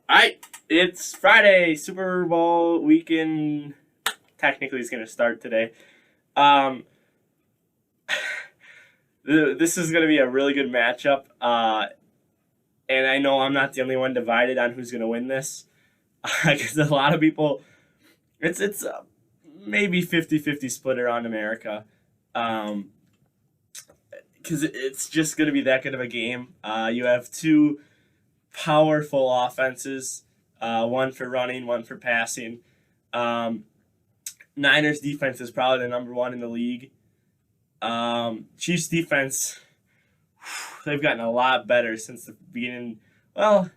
All right, it's Friday. Super Bowl weekend technically is going to start today. Um, this is going to be a really good matchup. And I know I'm not the only one divided on who's going to win this. Because a lot of people, it's maybe 50-50 split around America. Um, because it's just going to be that good of a game. You have two powerful offenses, one for running, one for passing. Um, Niners defense is probably the number one in the league. Chiefs defense, they've gotten a lot better since the beginning. Well,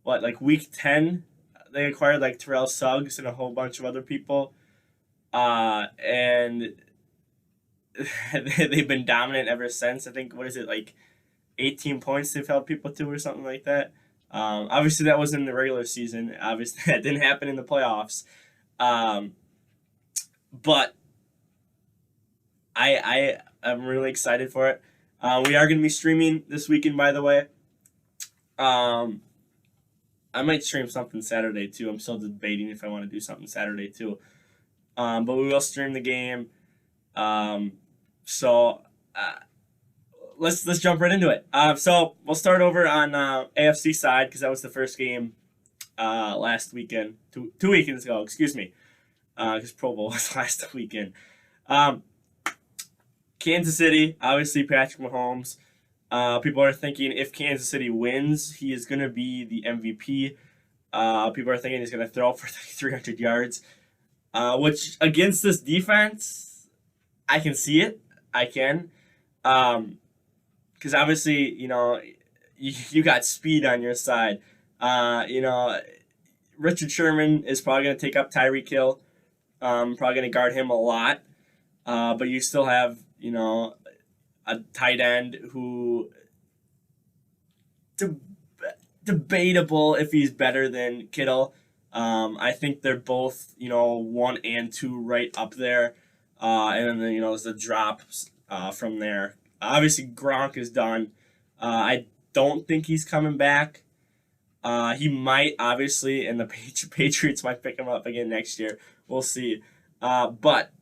like week 10, they acquired like Terrell Suggs and a whole bunch of other people. And they've been dominant ever since. I think, what is it, like 18 points they've held people to or something like that. Obviously, that was in the regular season. Obviously, that didn't happen in the playoffs. But I am really excited for it. We are going to be streaming this weekend, by the way. I might stream something Saturday, too. I'm still debating if I want to do something Saturday, too. But we will stream the game. So let's jump right into it. So we'll start over on AFC side because that was the first game last weekend, two weekends ago. Excuse me, because Pro Bowl was last weekend. Kansas City, obviously Patrick Mahomes. People are thinking if Kansas City wins, he is going to be the MVP. People are thinking he's going to throw for 300 yards, which against this defense, I can see it. I can. Because obviously, you got speed on your side. Richard Sherman is probably going to take up Tyreek Hill. Probably going to guard him a lot. But you still have, a tight end who debatable if he's better than Kittle. I think they're both, 1 and 2 right up there. And then, there's the drops from there. Obviously, Gronk is done. I don't think he's coming back. He might, obviously, and the Patriots might pick him up again next year. We'll see. But,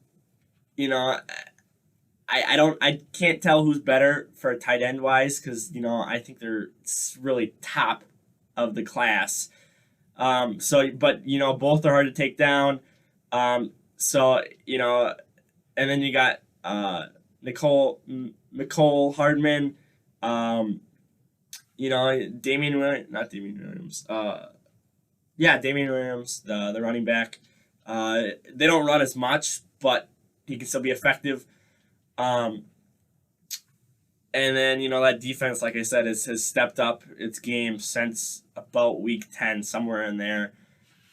I can't tell who's better for tight end wise because, I think they're really top of the class. But, both are hard to take down. And then you got Nicole Hardman, Damian Williams, not Damian Williams. Damian Williams, the running back. They don't run as much, but he can still be effective. And then, that defense, like I said, has stepped up its game since about week 10, somewhere in there.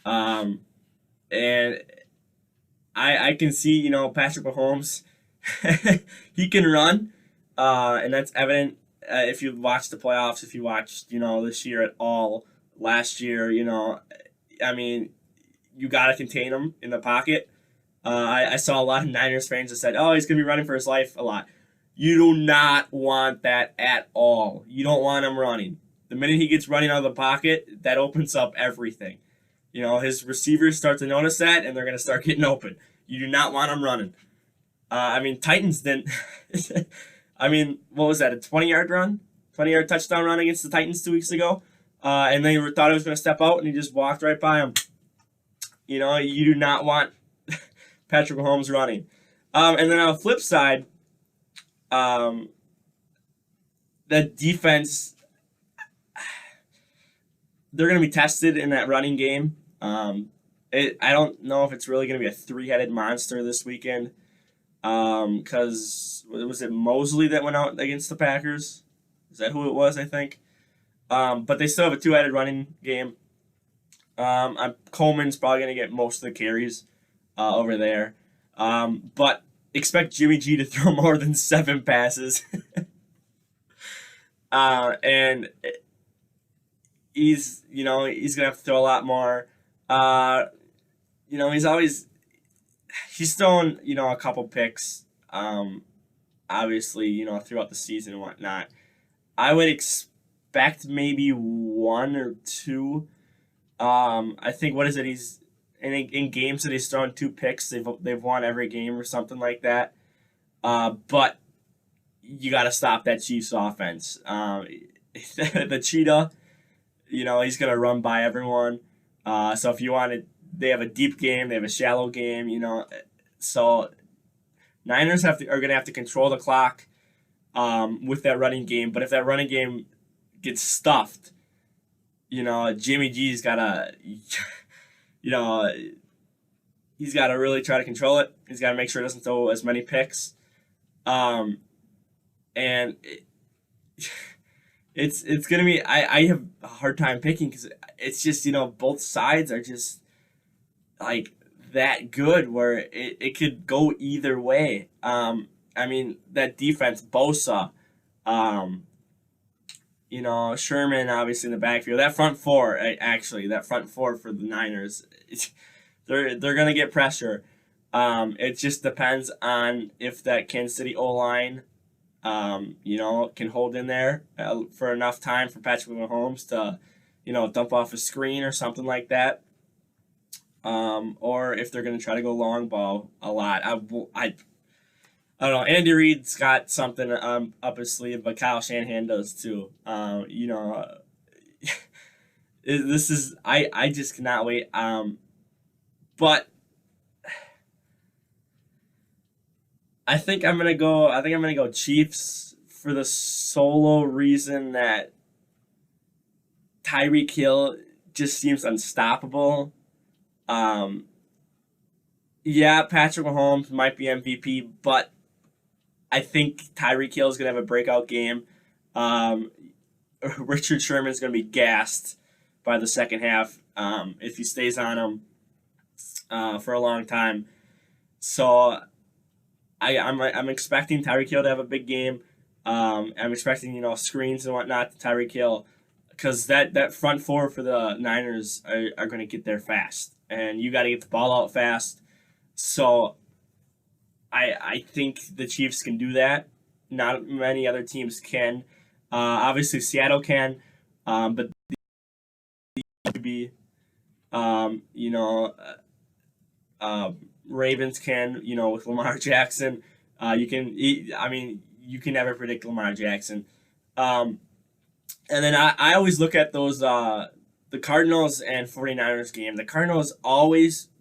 And I can see, Patrick Mahomes, he can run, and that's evident if you watch the playoffs, if you watched, this year at all, last year, you got to contain him in the pocket. I saw a lot of Niners fans that said, oh, he's going to be running for his life a lot. You do not want that at all. You don't want him running. The minute he gets running out of the pocket, that opens up everything. His receivers start to notice that, and they're going to start getting open. You do not want him running. Titans didn't. What was that, a 20-yard run? 20-yard touchdown run against the Titans 2 weeks ago? And they thought he was going to step out, and he just walked right by him. You do not want Patrick Mahomes running. And then on the flip side, the defense, they're going to be tested in that running game. I don't know if it's really going to be a three-headed monster this weekend. Because was it Mosley that went out against the Packers? Is that who it was? I think. But they still have a two-headed running game. Coleman's probably going to get most of the carries over there. But expect Jimmy G to throw more than 7 passes. And he's going to have to throw a lot more. He's thrown, a couple picks, obviously, throughout the season and whatnot. I would expect maybe one or two. I think what is it? He's in games that he's thrown two picks. They've won every game or something like that. But you got to stop that Chiefs offense. The cheetah, he's gonna run by everyone. So if you want to, they have a deep game, they have a shallow game. So Niners are gonna have to control the clock with that running game. But if that running game gets stuffed, Jimmy G's gotta, you know, he's got to really try to control it. He's got to make sure he doesn't throw as many picks. And it's gonna be. I have a hard time picking because it's just both sides are just like that good where it could go either way. I mean that defense, Bosa, Sherman obviously in the backfield. That front four, that front four for the Niners, they're gonna get pressure. It just depends on if that Kansas City O line, can hold in there for enough time for Patrick Mahomes to, dump off a screen or something like that. Or if they're gonna try to go long ball a lot. I don't know. Andy Reid's got something up his sleeve, but Kyle Shanahan does too. This is I just cannot wait. But I think I'm gonna go. I think I'm gonna go Chiefs for the solo reason that Tyreek Hill just seems unstoppable. Yeah, Patrick Mahomes might be MVP, but I think Tyreek Hill is gonna have a breakout game. Richard Sherman's gonna be gassed by the second half if he stays on him for a long time. So I'm expecting Tyreek Hill to have a big game. I'm expecting screens and whatnot to Tyreek Hill because that front four for the Niners are going to get there fast, and you got to get the ball out fast. So I think the Chiefs can do that. Not many other teams can. Obviously Seattle can, but the be Ravens can, with Lamar Jackson. You can never predict Lamar Jackson. And then I always look at those, the Cardinals and 49ers game. The Cardinals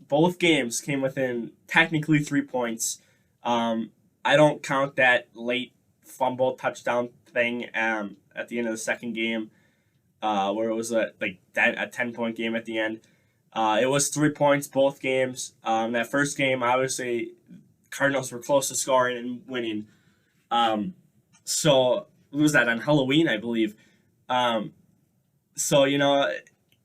both games came within technically 3 points. I don't count that late fumble touchdown thing at the end of the second game where it was a 10-point game at the end. It was 3 points both games. That first game, obviously, Cardinals were close to scoring and winning. So what was that on Halloween, I believe? So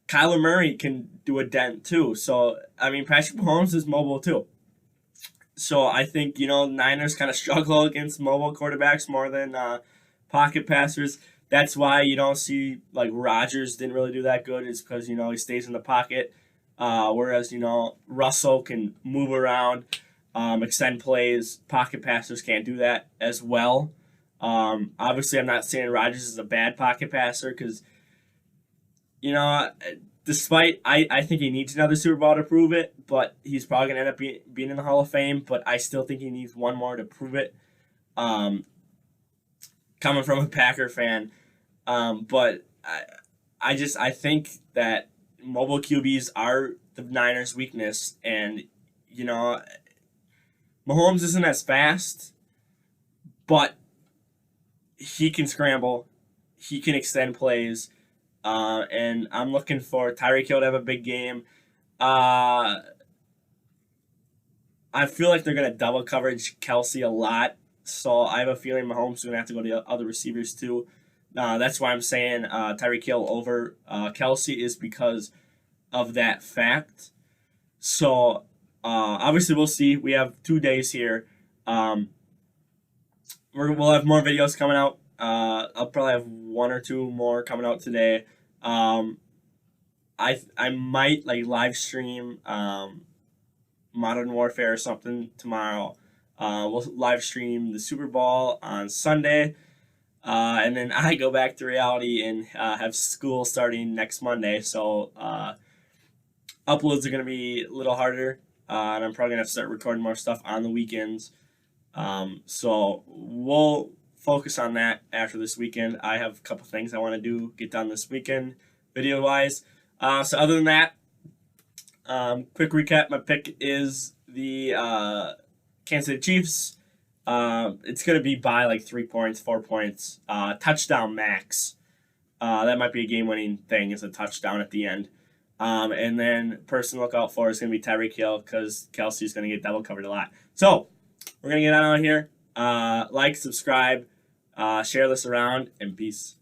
Kyler Murray can do a dent too. So Patrick Mahomes is mobile too. So I think Niners kind of struggle against mobile quarterbacks more than pocket passers. That's why you don't see Rodgers didn't really do that good. Is because he stays in the pocket. Whereas, Russell can move around, extend plays. Pocket passers can't do that as well. Obviously, I'm not saying Rodgers is a bad pocket passer because, despite I think he needs another Super Bowl to prove it, but he's probably going to end up being in the Hall of Fame. But I still think he needs one more to prove it. Coming from a Packer fan. But I think that mobile QBs are the Niners' weakness, and Mahomes isn't as fast, but he can scramble, he can extend plays, and I'm looking for Tyreek Hill to have a big game. I feel like they're gonna double coverage Kelsey a lot, so I have a feeling Mahomes is gonna have to go to the other receivers too. That's why I'm saying Tyreek Hill over Kelsey is because of that fact. So obviously we'll see. We have 2 days here. We'll have more videos coming out. I'll probably have 1 or 2 more coming out today. I might live stream Modern Warfare or something tomorrow. We'll live stream the Super Bowl on Sunday. And then I go back to reality and have school starting next Monday. So uploads are going to be a little harder. And I'm probably going to have to start recording more stuff on the weekends. So we'll focus on that after this weekend. I have a couple things I want to get done this weekend, video wise. So other than that, quick recap. My pick is the Kansas City Chiefs. It's going to be by like 3 points, 4 points, touchdown max. That might be a game-winning thing, is a touchdown at the end. And then person to look out for is going to be Tyreek Hill, because Kelsey's going to get double covered a lot. So we're going to get out of here. Like, subscribe, share this around, and peace.